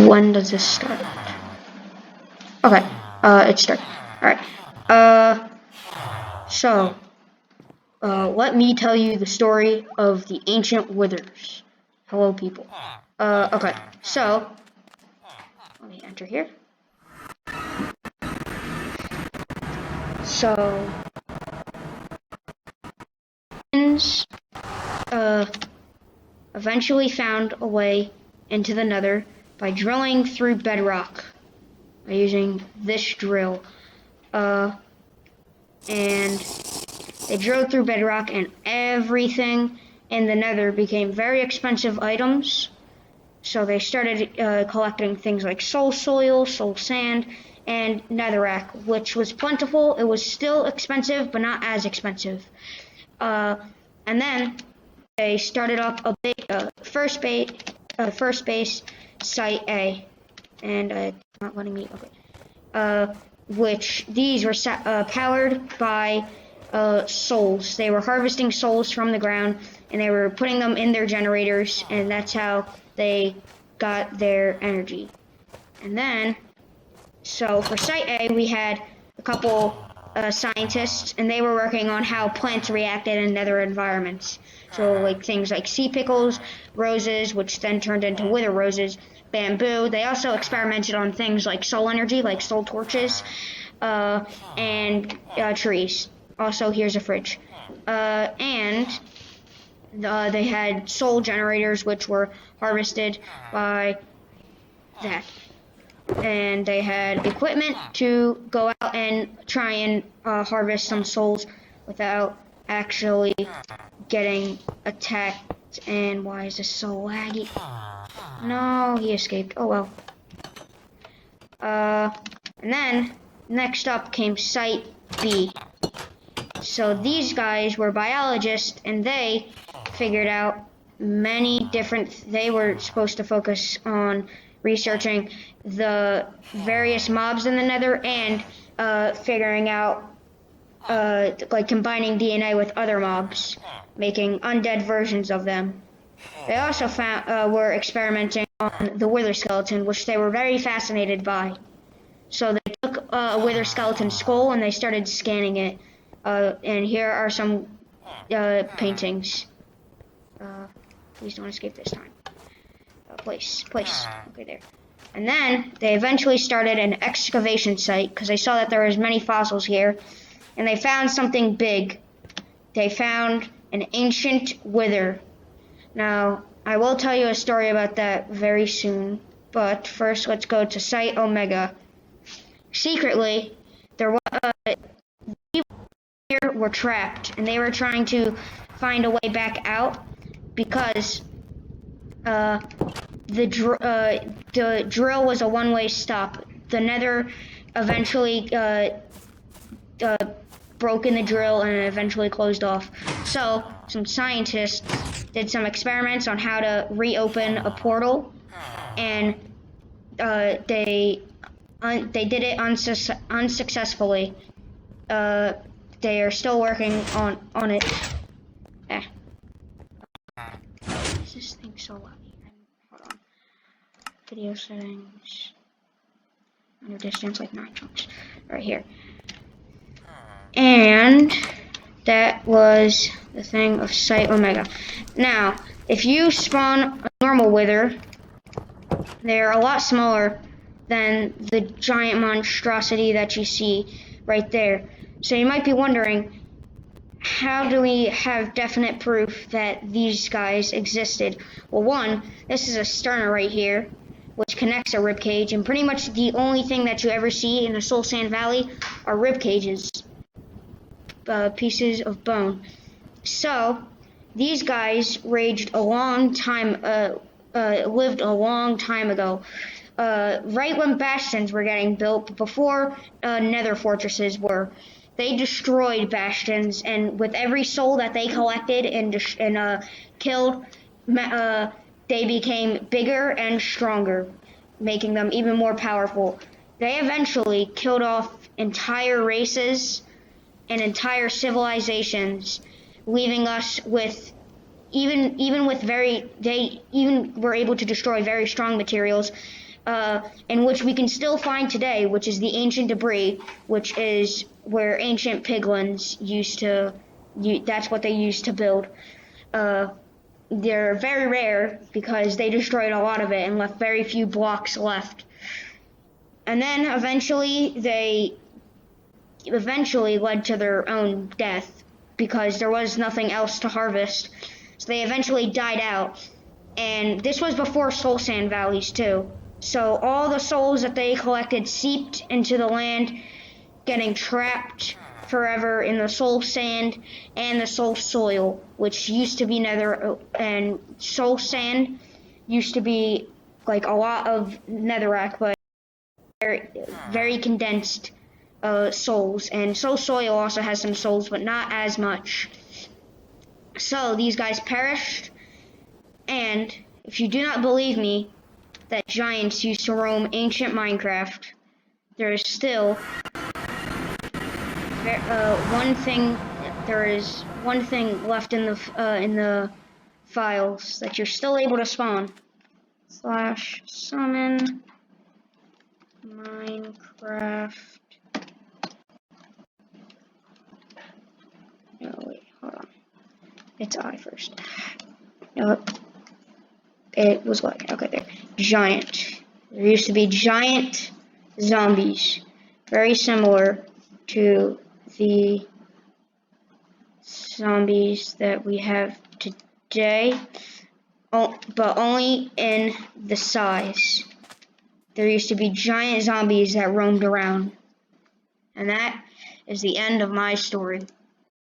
When does this start? Okay, it started. Alright. Let me tell you the story of the ancient withers. Hello, people. Okay, so, let me enter here. So, eventually found a way into the Nether by drilling through bedrock by using this drill. And they drilled through bedrock, and everything in the Nether became very expensive items. So they started collecting things like soul soil, soul sand, and netherrack, which was plentiful. It was still expensive, but not as expensive. And then they started up a big first base site A, and not letting me. Okay. Which these were powered by souls. They were harvesting souls from the ground, and they were putting them in their generators, and that's how they got their energy. And then, so for Site A, we had a couple scientists, and they were working on how plants reacted in nether environments. So like things like sea pickles, roses, which then turned into wither roses, bamboo. They also experimented on things like soul energy, like soul torches, and trees. Also, here's a fridge. And they had soul generators, which were harvested by that. And they had equipment to go out and try and harvest some souls without actually getting attacked. And why is this so laggy? No, he escaped. Oh well. And then next up came Site B. So these guys were biologists, and they figured out many different. They were supposed to focus on researching the various mobs in the Nether and figuring out like combining DNA with other mobs, making undead versions of them. They also were experimenting on the wither skeleton, which they were very fascinated by. So they took a wither skeleton skull and they started scanning it. And here are some paintings. Please don't escape this time. Place. Okay, there. And then they eventually started an excavation site because they saw that there was many fossils here, and they found something big. They found an ancient wither. Now, I will tell you a story about that very soon, but first let's go to Site Omega. Secretly, there was people here were trapped, and they were trying to find a way back out because the drill was a one-way stop. The Nether eventually broke in the drill and eventually closed off. So some scientists did some experiments on how to reopen a portal, and they did it unsuccessfully. They are still working on it. Is this thing so loud? Hold on. Video settings. Under distance, like 9 chunks. Right here. And that was the thing of Site Omega. Now, if you spawn a normal wither, they're a lot smaller than the giant monstrosity that you see right there. So you might be wondering, how do we have definite proof that these guys existed? Well, one, this is a sterner right here, which connects a ribcage, and pretty much the only thing that you ever see in the Soul Sand Valley are rib cages, pieces of bone. So these guys lived a long time ago, right when bastions were getting built, before nether fortresses were. They destroyed bastions, and with every soul that they collected and killed, they became bigger and stronger, making them even more powerful. They eventually killed off entire races and entire civilizations, leaving us with they even were able to destroy very strong materials, in which we can still find today, which is the ancient debris, which is where ancient piglins used to. That's what they used to build. They're very rare because they destroyed a lot of it and left very few blocks left. And then eventually they led to their own death because there was nothing else to harvest. So they eventually died out. And this was before soul sand valleys too. So all the souls that they collected seeped into the land, getting trapped forever in the soul sand and the soul soil, which used to be nether, and soul sand used to be like a lot of netherrack, but very, very condensed souls. And soul soil also has some souls, but not as much. So these guys perished, and if you do not believe me that giants used to roam ancient Minecraft, there is still there is one thing left in the files that you're still able to spawn. /summon Minecraft. No, wait, hold on. It's I first. No, it was like, okay, there. Giant. There used to be giant zombies. Very similar to the zombies that we have today, but only in the size. There used to be giant zombies that roamed around. And that is the end of my story.